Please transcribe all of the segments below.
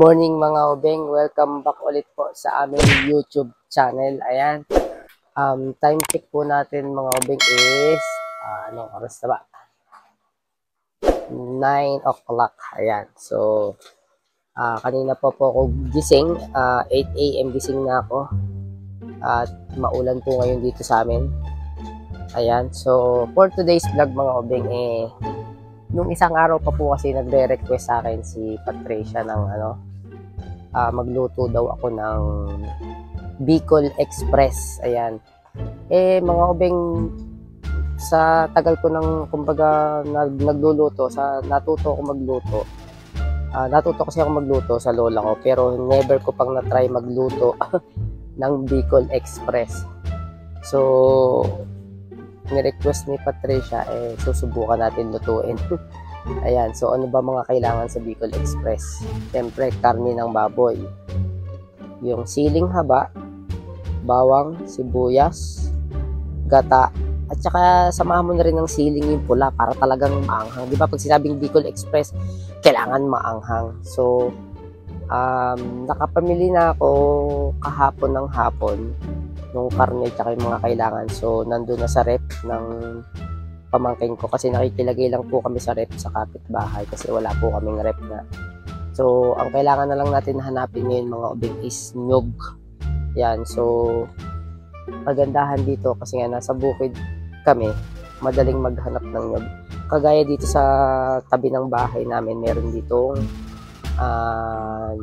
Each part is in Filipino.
morning mga obeng, welcome back ulit po sa aming YouTube channel. Ayan, time check po natin mga obeng is, anong oras na ba? 9 o'clock. Ayan, so, kanina po ako gising, 8 a.m. gising na ako. At maulan po ngayon dito sa amin. Ayan, so, for today's vlog mga obeng, nung isang araw pa po kasi nagre-request sa akin si Patricia ng magluto daw ako ng Bicol Express. Ayan. Mga obeng, sa tagal ko ng kumbaga nagluluto, natuto kasi ako magluto sa lola ko, pero never ko pang na-try magluto ng Bicol Express. So, ni-request ni Patricia, susubukan natin lutuin. Ayan, so ano ba mga kailangan sa Bicol Express? Siyempre, karne ng baboy, yung siling haba, bawang, sibuyas, gata, at saka samahan mo na rin ng siling yung pula para talagang maanghang. Di ba pag sinabing Bicol Express, kailangan maanghang. So, nakapamili na ako kahapon ng hapon nung karne at yung mga kailangan. So, nandun na sa rep ng pamangkin ko kasi nakikilagay lang po kami sa rep sa kapitbahay kasi wala po kaming rep na. So, ang kailangan na lang natin hanapin ngayon mga obeng is nyug. Yan. So, pagandahan dito kasi nga nasa bukid kami, madaling maghanap ng nyug. Kagaya dito sa tabi ng bahay namin, meron ditong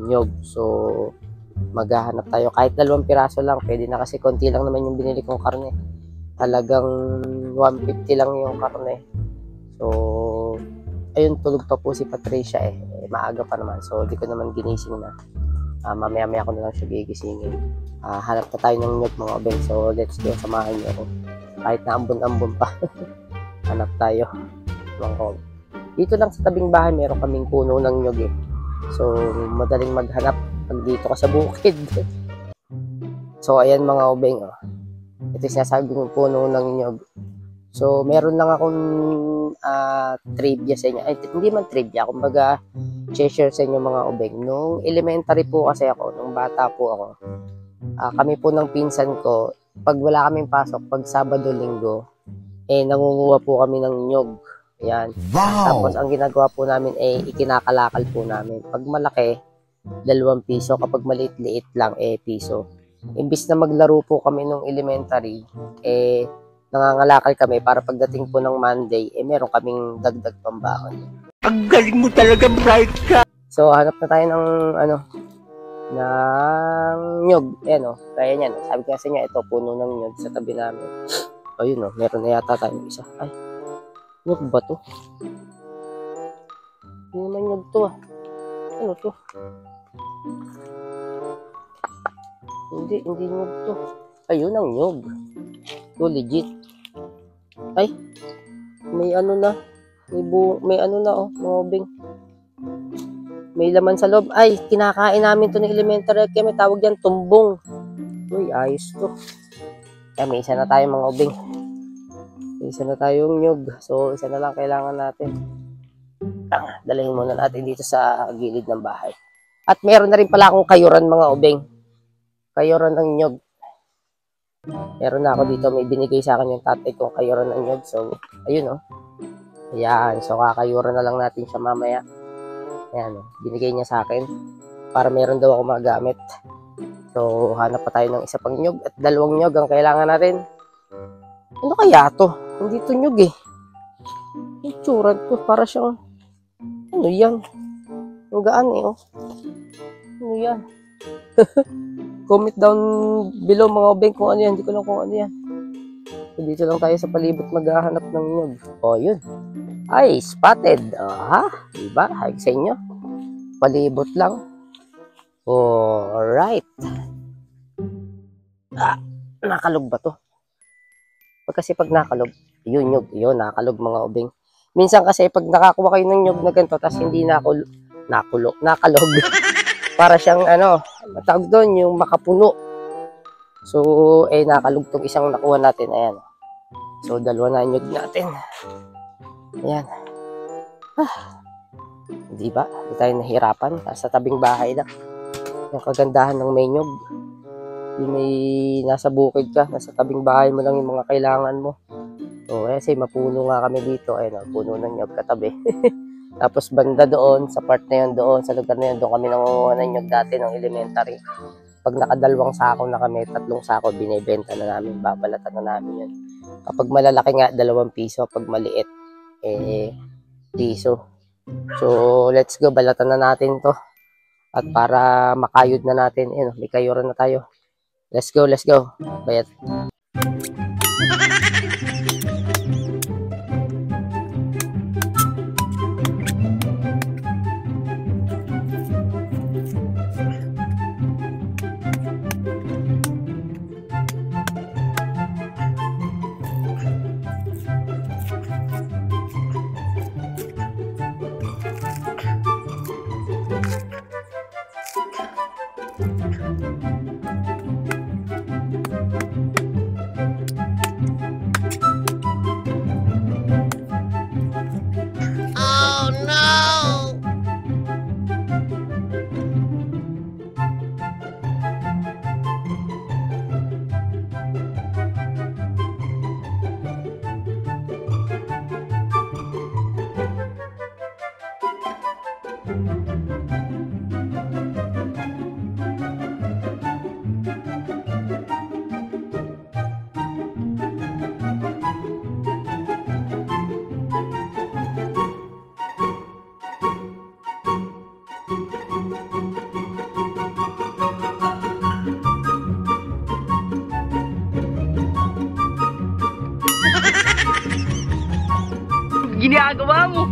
nyug. So, maghahanap tayo kahit 2 piraso lang, pwede na kasi konti lang naman yung binili kong karne, talagang 150 lang yung karne. So ayun, tulog pa po si Patricia, maaga pa naman, so di ko naman ginising na. Mamaya ko na lang siya gigisingin. Hanap na tayo ng nyug mga obeng, so let's go, samahan niyo ako kahit na ambon pa. Hanap tayo dito lang sa tabing bahay, meron kaming puno ng nyug so madaling maghanap pag dito ka sa bukid. So ayan mga obeng, ito yung sinasabi kong puno ng nyug. So meron lang akong trivia sa inyo, hindi man trivia, kumbaga share sa inyo mga obeng. Nung elementary po kasi ako, nung bata po ako, kami po ng pinsan ko, pag wala kaming pasok, pag Sabado, Linggo, nangunguha po kami ng nyug. Ayan. Wow. Tapos ang ginagawa po namin ikinakalakal po namin. Pag malaki, 2 piso. Kapag maliit-liit lang, piso. Imbis na maglaro po kami nung elementary, nangangalakal kami para pagdating po ng Monday, meron kaming dagdag pambaon. Ang galing mo talaga, bright ka! So, hanap na tayo ng, ng nyug. Kaya niyan. Sabi ko kasi niya, ito, puno ng nyug sa tabi namin. O, yun, meron na yata tayong isa. Ay, nyug ba to? Hindi naman nyug to, Ano to? Hindi nyug to. Ayun ang nyug. To legit. Ay, may na. May na, mga obeng. May laman sa loob. Ay, kinakain namin to ng elementary. Kaya may tawag yan, tumbong. Uy, ayos to. Kaya may isa na tayo mga obeng. May isa na tayong nyug. So, isa na lang kailangan natin. Dalhin muna natin dito sa gilid ng bahay. At meron na rin pala akong kayuran mga obeng. Kayuran ng nyug. Meron na ako dito. May binigay sa akin yung tatay kong kayuran ng nyug. So, ayun Ayan. So, kakayuran na lang natin siya mamaya. Ayan binigay niya sa akin. Para meron daw ako magamit. So, hanap pa tayo ng isa pang nyug. At 2 nyug ang kailangan natin. Ano kaya to? Hindi to nyug Yung tsura to. Para siyang ano yan? Ang gaan Ano yan? Comment down below mga obeng kung ano yan. Hindi ko lang kung ano yan. So, dito lang tayo sa palibot maghahanap ng nyug. Yun. Ay, spotted. Diba? Hayag sa inyo. Palibot lang. Alright. Nakalog ba to? Kasi pag nakalog, yun nyug. Yun, nakalog mga obeng. Minsan kasi pag nakakuha kayo ng nyug na ganito, tapos hindi nakalog. Para siyang matawag doon, yung makapuno. So, nakalog tong isang nakuha natin. Ayan. So, 2 na nyug natin. Ayan. Di ba? Hindi tayo nahihirapan. Sa tabing bahay lang. Yung kagandahan ng Maynog. Yung may nasa bukid ka, nasa tabing bahay mo lang yung mga kailangan mo. So, kasi mapuno nga kami dito. Ayun, puno ng nyog katabi. Tapos banda doon, sa part na yun doon, sa lugar na yun, doon kami nangunguha ng nyog dati ng elementary. Pag nakadalawang sako na kami, 3 sako, binibenta na namin, babalatan na namin yun. Kapag malalaki nga, 2 piso. Pag maliit, piso. So, let's go, balatan na natin to. At para makayod na natin, may kayuran na tayo. Let's go, let's go. Bayat. Ginagawa mo?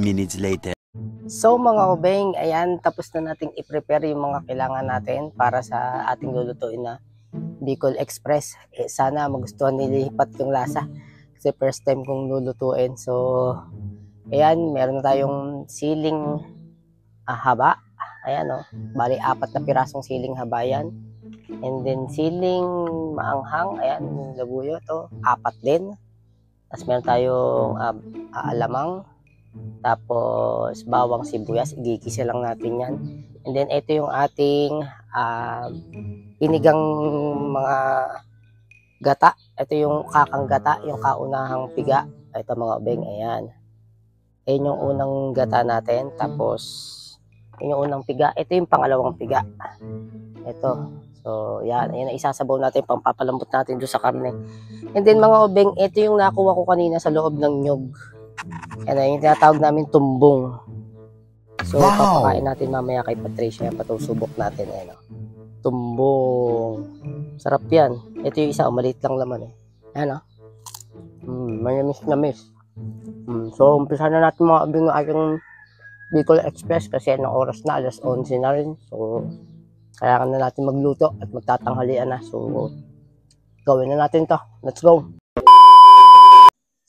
minutes later. So mga obeng, ayan, tapos na nating i-prepare yung mga kailangan natin para sa ating lulutuin na Bicol Express. Sana magustuhan nilipat yung lasa kasi first time kong lulutuin. So, ayan, meron na tayong siling haba. Ayan, bali 4 na pirasong siling haba yan. And then siling maanghang, ayan, yung labuyo to, 4 din. Tapos meron tayong alamang. Tapos bawang sibuyas, igigisa lang natin yan. And then ito yung ating inigang mga gata. Ito yung kakang gata, yung kaunahang piga. Ito mga obeng, ayan. Ayan yung unang gata natin. Tapos yun yung unang piga. Ito yung pangalawang piga. Ito. So yan, ayan, isasabaw natin, pampapalambot natin doon sa karne. And then mga obeng, ito yung nakuha ko kanina sa loob ng nyog. Yan yung tinatawag namin tumbong. So, papakain natin mamaya kay Patricia. Patusubok natin. Ayan, tumbong. Sarap yan. Ito yung isa, maliit lang naman eh. Ayan, mayamis-namis. So, umpisa na natin mga abing ng ating Bicol Express kasi anong oras na, 11:00 na rin. So, kailangan na natin magluto at magtatanghalian na. So, gawin na natin to. Let's go!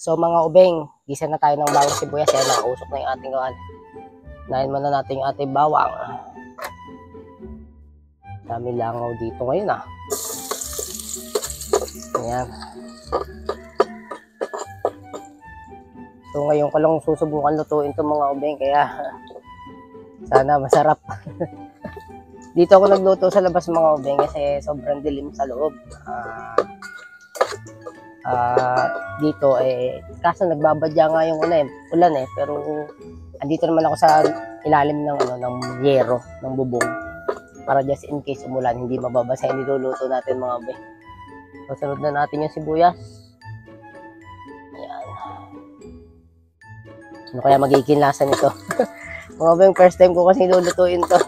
So mga ubeng, gisa na tayo ng bawang sibuyas. Yan, nakausok na yung ating gawan. Nahin muna natin yung ating bawang. Dami langaw dito ngayon Ayan. So ngayon ko lang susubukan lutuin itong mga ubeng. Kaya sana masarap. Dito ako nagluto sa labas mga ubeng kasi sobrang dilim sa loob. Dito kaso nagbabadya nga yung ulan pero andito naman ako sa ilalim ng ng yero, ng bubong para just in case umulan hindi mababasa yung niluluto natin mga be. So sunod na natin yung sibuyas. Ayan. Ano kaya magiging lasa nito? Mga ubing, first time ko kasi lulutuin to.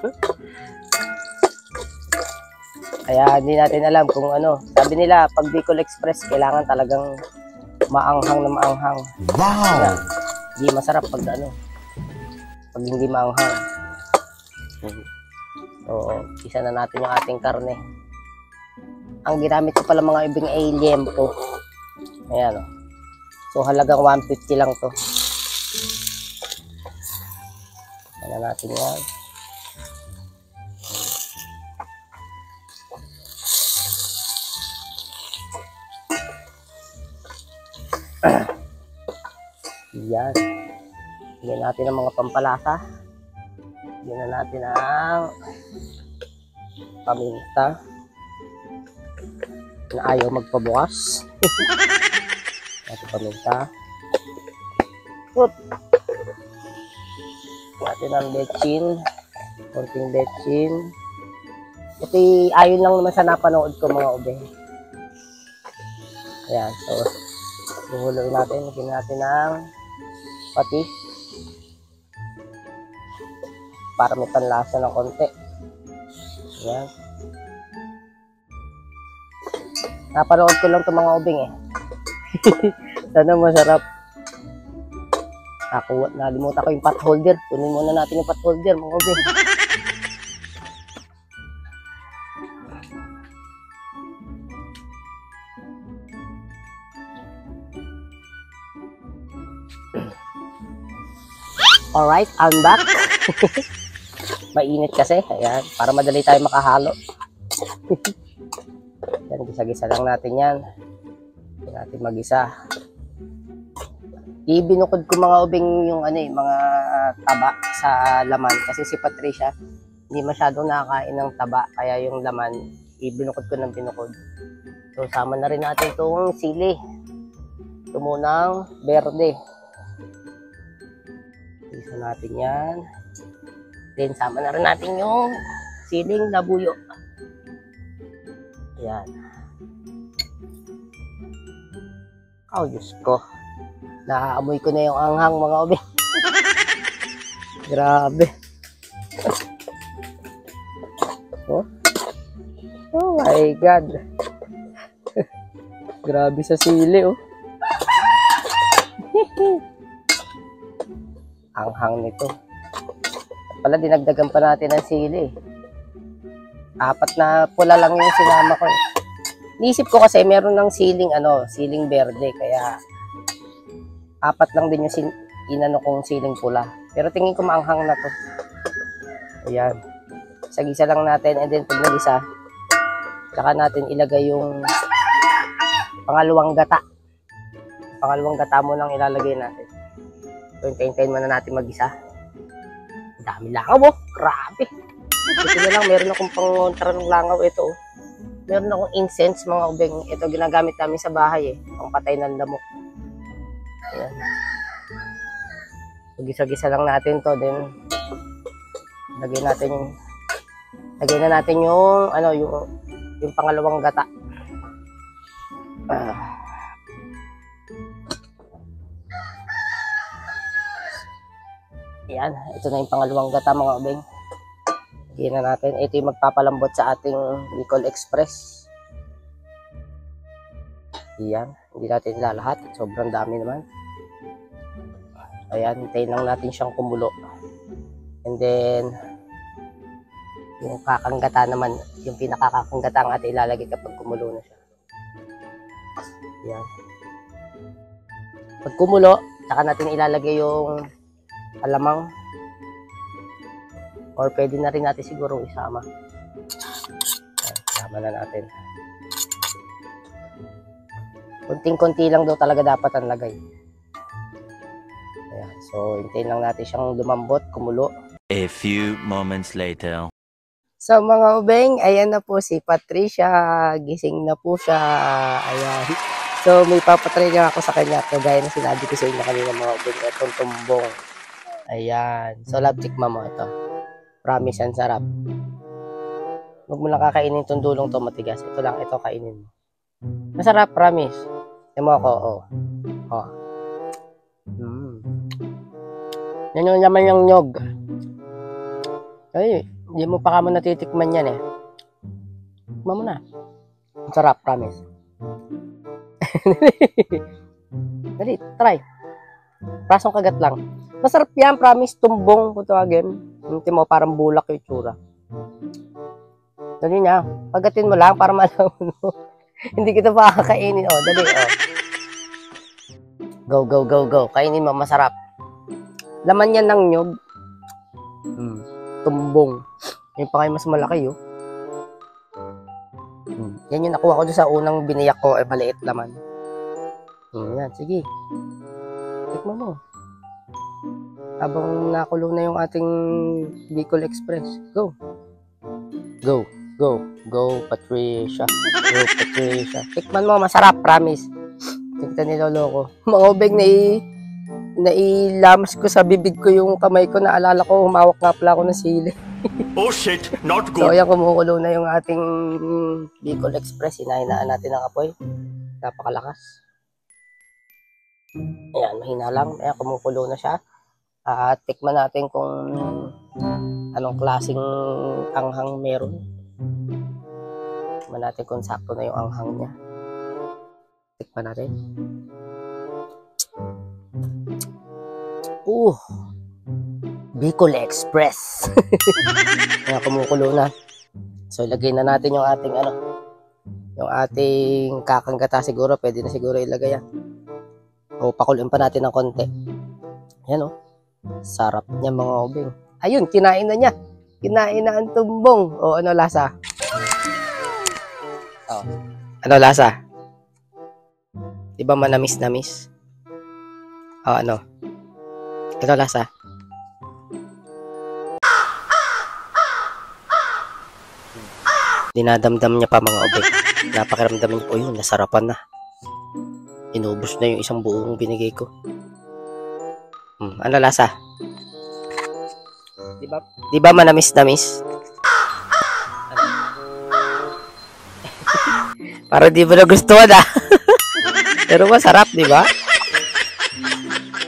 Kaya hindi natin alam kung ano. Sabi nila, pag Bicol Express, kailangan talagang maanghang na maanghang. Wow! Kaya, hindi masarap pag ano, pag hindi maanghang. So, isa na natin yung ating karne. Ang ginamit ko pala mga ibing ay liempo. Ayan o. So, halagang 150 lang to. Ayan na natin yan. Yan. Bigyan natin ang mga pampalasa. Bigyan na natin ang paminta na ayaw magpabukas. Natin paminta. Put. Natin ang betchin. Konting betchin. Ito ayon lang naman sa napanood ko mga ube. Ayan. So, huhuloy natin. Lagyan natin ng patis. Para may panlasa ng konti. Ayan. Napanood ko lang itong mga ubing eh. Sana masarap. Nalimutan ko yung pot holder. Kunin muna natin yung pot holder mga ubing. Alright, I'm back. Mainit kasi. Ayan, para madali tayo makahalo. Yan, gisa-gisa lang natin yan. Hindi natin magisa. Ibinukod ko mga ubing yung ano mga taba sa laman. Kasi si Patricia, hindi masyadong nakakain ng taba. Kaya yung laman, ibinukod ko ng binukod. So, sama na rin natin itong sili. Ito munang berde. Isa natin yan. Then, sama na rin natin yung siling labuyo. Ayan. Oh, Diyos ko. Naaamoy ko na yung anghang mga ubi. Grabe. Oh. Oh my God. Grabe sa sili, oh. Anghang nito. At pala, dinagdagan pa natin ng sili. 4 na pula lang yung sinama ko. Niisip ko kasi meron ng siling berde. Kaya 4 lang din yung inano kong siling pula. Pero tingin ko maanghang na to. Ayan. Sagisa lang natin. And then pag nagisa, saka natin ilagay yung pangalawang gata. Pangalawang gata mo lang ilalagay natin. So, hintayin muna natin mag-isa. Dami langaw, oh. Grabe. Ito na lang, meron akong pangontra ng langaw. Ito, oh. Meron akong incense, mga ubeng. Ito, ginagamit namin sa bahay, eh. Pangpatay ng lamok. Ayan. So, gisa-gisa lang natin to. Then, lagay na natin yung, yung pangalawang gata. Yan, ito na yung pangalawang gata mga ubeng. Lagyan na natin. Ito yung magpapalambot sa ating Bicol Express. Yan, hindi natin ilalahat. Sobrang dami naman. Ayan, hintayin lang natin siyang kumulo. And then, yung kakanggata naman, yung pinakakakanggata ang ating ilalagay kapag kumulo na siya. Yan. Pag kumulo, saka natin ilalagay yung alamang, or pwede na rin natin siguro isama. Ayan, isama na natin. Kunting-kunti lang daw talaga dapat ang lagay. Ayan, so hintayin lang natin siyang lumambot, kumulo. A few moments later. So mga ubeng, ayan na po si Patricia. Gising na po siya. Ayan. So may papatry lang ako sa kanya. Kagaya na sinabi ko sa inyo kanina mga ubeng. Itong tumbong. Ayan. So love tikman mo ito. Promise ang sarap. Huwag mo lang kakainin itong dulong to matigas. Ito lang, ito kainin mo. Masarap, promise. Ito mo ako, oh. Oh. Yan yung laman yung nyog. Ay, hindi mo pa kamo natitikman yan eh. Tikman mo na. Ang sarap, promise. Dali, try. Prasong kagat lang. Masarap yan, promise. Tumbong, kung tawagin. Hindi mo, parang bulak yung tsura. Dali niya. Pagatin mo lang para malaman mo. Hindi kita pa kakainin. Oh, dali, oh. Go, go, go, go. Kainin mo, masarap. Laman yan ng nyog. Tumbong. Yung pa kayo mas malaki, oh. Yan yung nakuha ko doon sa unang biniyak ko, maliit laman. Yan, sige. Tikman mo. Habang nakulo na yung ating Bicol Express. Go. Go. Go. Go, Patricia. Go, Patricia. Tikman mo, masarap, promise. Tignan ni Lolo ko. Mga obeng nailams ko sa bibig ko yung kamay ko. Naalala ko, humawak nga pala ako ng sili. Oh shit, not good. So, ayan, kumukulo na yung ating Bicol Express. Hinahinaan natin ang apoy. Napakalakas. Ayan, mahina lang. Ayan, kumukulo na siya. Tikman natin kung anong klaseng anghang meron. Tikman natin kung sakto na yung anghang niya. Tikman natin. Bicol Express. Ayan, kumukulo na. So, ilagay na natin yung ating yung ating kakanggata siguro. Pwede na siguro ilagay yan. O, pakulin pa natin ng konti. Ayan, oh. Sarap niya, mga obeng. Ayun, kinain na niya. Kinain na ang tumbong. O, ano lasa? Oh. Ano lasa? Diba manamis-namis? O, ano? Ano lasa? Dinadamdam niya pa, mga obeng. Napakiramdam niya po yun. Nasarapan na. Inubos na yung isang buong binigay ko. Ano lasa? Diba manamis-namis? Para di mo nagustuhan, ah. Pero masarap, diba?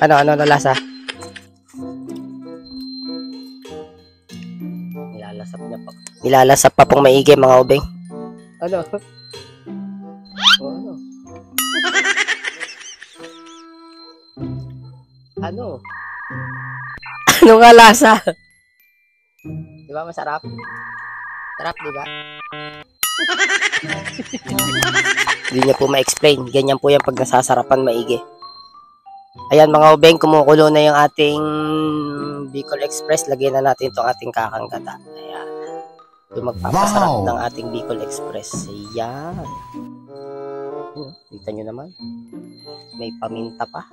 Ano lasa? Nilalasap niya pa. Nilalasap pa pong maigi, mga obeng. Ano? Ano? Ano? Ano nga lasa? Diba masarap? Sarap, diba? Hindi niya po ma-explain. Ganyan po yan pag nasasarapan maigi. Ayan, mga obeng, kumukulo na yung ating Bicol Express. Lagyan na natin itong ating kakanggata. Ayan. Yung magpapasarap ng ating Bicol Express. Ayan. Kita nyo naman. May paminta pa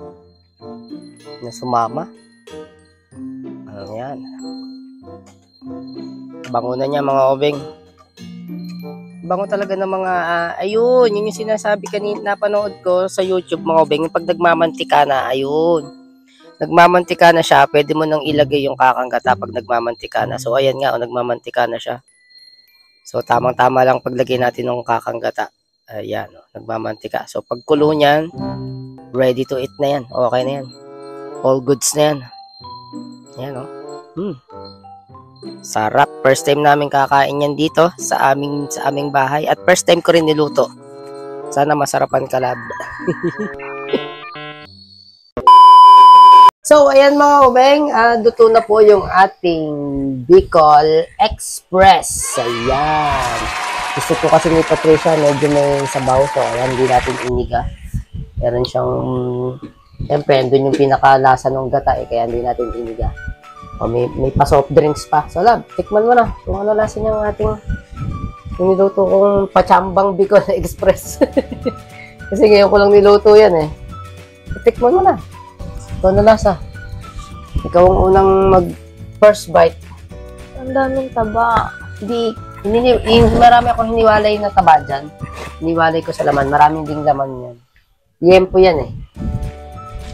na sumama. Ayan. Bango na niya, mga obeng. Bango talaga ng mga, ayun, yun yung sinasabi kanina, napanood ko sa YouTube, mga obeng, yung pag nagmamantika na, ayun. Nagmamantika na siya, pwede mo nang ilagay yung kakanggata pag nagmamantika na. So, ayan nga, nagmamantika na siya. So, tamang-tama lang paglagay natin ng kakanggata. Ayan, nagmamantika. So, pag kulo niyan, ready to eat na yan. Okay na yan. All goods na yan. Ayan, oh. Sarap. First time namin kakain yan dito sa aming bahay. At first time ko rin niluto. Sana masarapan ka, lab. So, ayan, mga obeng. Luto na po yung ating Bicol Express. Ayan. Gusto ko kasi ni Patricia, medyo may sabaw. So, ayan, hindi natin iniga. Meron siyang, siyempre, doon yung pinakalasa ng gata, kaya hindi natin iniga. O, may pa-soft drinks pa. So, lab, tikman mo na kung ano lasa niya ng ating niluto kong pachambang Bicol Express. Kasi ngayon ko lang niluto yan eh. Tikman mo na. Kung ano lasa. Ikaw ang unang mag-first bite. Ang daming taba. Marami akong hiniwalay na taba dyan. Hiniwalay ko sa laman. Maraming ding laman yan. Yempo yan eh.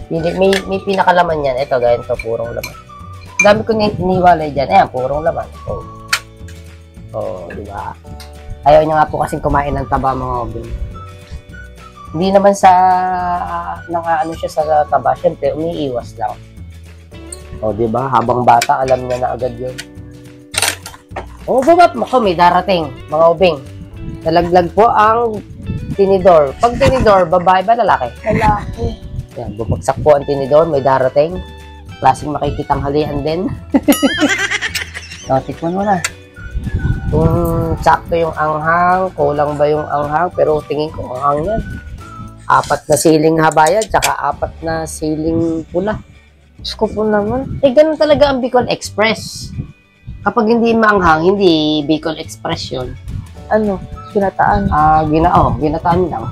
May pinakalaman yan. Ito, ganyan to, purong laman. Dami ko hiniwalay dyan. Ayan, purong laman. Oh, di ba? Ayaw niya nga po kasing kumain ng taba, mga obeng. Hindi naman sa nakaano siya sa taba. Siyempre, umiiwas lang. O, di ba? Habang bata, alam niya na agad yun. O, babap mo ko, may darating, mga ubing. Nalaglag po ang tinidor. Pag tinidor, babae ba lalaki? Lalaki. Yan, bumagsak po ang tinidor, may darating. Klaseng makikitang halian din. O, tikman mo na. Kung sakto yung anghang, kulang ba yung anghang, pero tingin ko anghang yan. 4 na siling habayan, tsaka 4 na siling pula. Diyos ko po naman. Ganun talaga ang Bicol Express. Kapag hindi maanghang, hindi Bicol Express yun. Ano? Ginataan. Ginataan lang.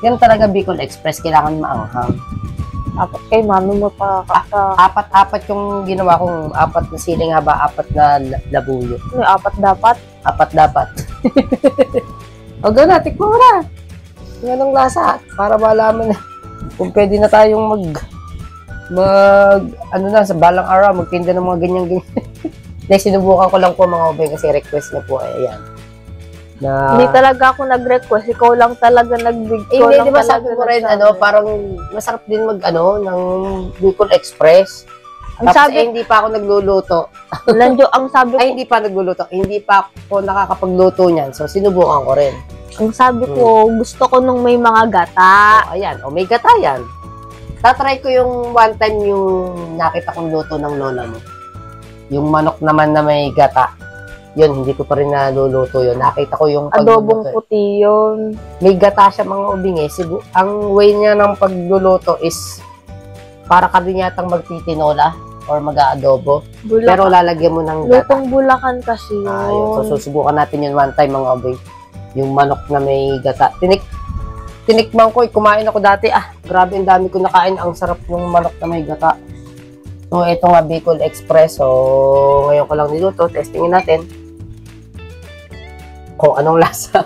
Ganun talaga Bicol Express, kailangan maanghang. Dapat kay mami mo pa kaka. 4 yung ginawa kong 4 na siling haba, 4 na labuyo. May 4 dapat. 4 dapat. O gano'n, tikman mo na. Yung anong lasa, para malaman na kung pwede na tayong sa balang araw, magtinda ng mga ganyan-ganyan. Sinubukan ko lang po mga ubay kasi request niya po, ayan. Na, Hindi talaga ako nag-request. Ikaw lang talaga nag-big. hindi, di ba sabi mo rin, parang masarap din ng Bicol Express. Ang Tapos, sabi, hindi pa ako nagluluto. ang sabi ko, Hindi pa nagluluto. Hindi pa ako nakakapagluto niyan. So, sinubukan ko rin. gusto ko nung may mga gata. Ayan, may gata yan. Tatry ko yung one time yung nakita kong luto ng lola mo. Yung manok naman na may gata. Yun, hindi ko pa rin naluluto yun. Nakita ko yung Adobong pagluluto. puti yun. May gata siya mga ubing eh. Ang way niya ng pagluluto is para ka din yatang magtitinola or mag-aadobo. Pero lalagyan mo ng gata. Lutong Bulacan kasi yun. Yun. So, susubukan natin yun one time mga ubing. Yung manok na may gata. Tinikman ko, kumain ako dati. Grabe, ang dami ko nakain. Ang sarap ng manok na may gata. So, ito nga Bicol Express. So, ngayon ko lang niluto. Testingin natin kung anong lasa.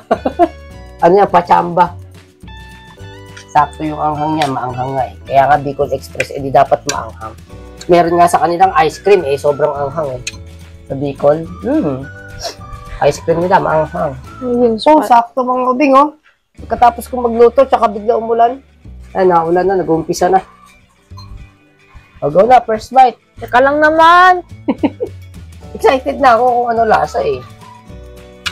Ano yan, pachamba. Sakto yung anghang niya, maanghang nga eh. Kaya nga Bicol Express, di dapat maanghang. Meron nga sa kanilang ice cream sobrang anghang sa Bicol. Ice cream nila, maanghang. Yun, So, sakto mga ubing Pagkatapos kong magluto, tsaka bigla umulan. Naulan na, nag-uumpisa na. Go na, first bite. Teka lang naman. Excited na ako kung ano lasa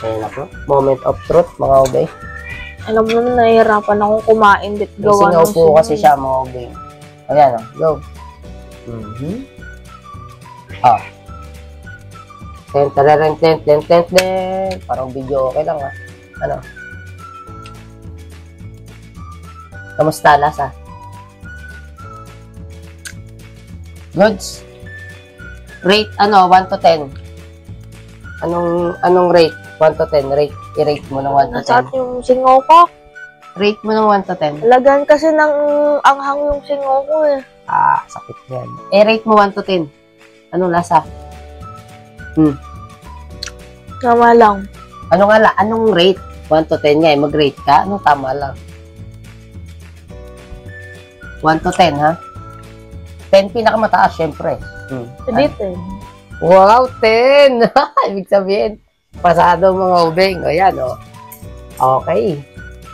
Ayun ako, moment of truth, mga ubay. Alam mo naman, nahihirapan akong kumain. Singaw po kasi siya, mga ubay. Ayan, go. Ten. Parang video okay lang, Ano? Kamusta lasa? Goods. Rate 1 to 10. Anong rate? 1 to 10 rate. I-rate mo ng 1 to 10. Nasaan yung singaw ko? Rate mo ng 1 to 10. Lagan kasi ng anghang yung singaw ko Sakit yan. Rate mo 1 to 10. Anong lasa? Tama lang. Anong rate? 1 to 10 nga mag-rate ka? Anong tama lang? 1 to 10, ha? 10 pinakamataas, syempre. Dito Wow, 10! Ibig sabihin, pasado mga ubeng. Ayan, Okay.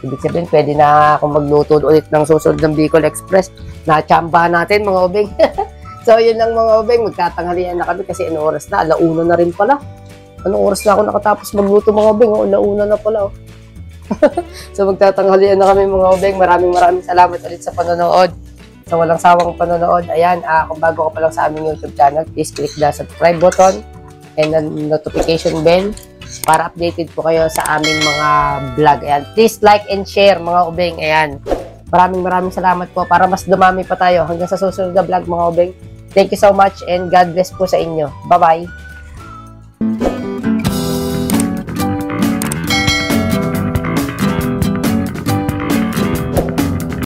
Ibig sabihin, pwede na akong magluto ulit ng susunod ng Bicol Express. Nachamba natin, mga ubeng. So, yun lang mga ubeng. Magtatanghalian na kami kasi anong oras na? 1:00 na rin pala. Anong oras na ako nakatapos magluto, mga ubeng? 1:00 na pala, So, magtatanghalian na kami, mga ubeng. Maraming salamat ulit sa panonood. Sa walang sawang panonood. Ayan, kung bago ka pa lang sa aming YouTube channel, please click the subscribe button and the notification bell para updated po kayo sa aming mga vlog. Ayan, please like and share, mga ubeng. Ayan, maraming salamat po para mas dumami pa tayo hanggang sa susunod na vlog, mga ubeng. Thank you so much and God bless po sa inyo. Bye-bye!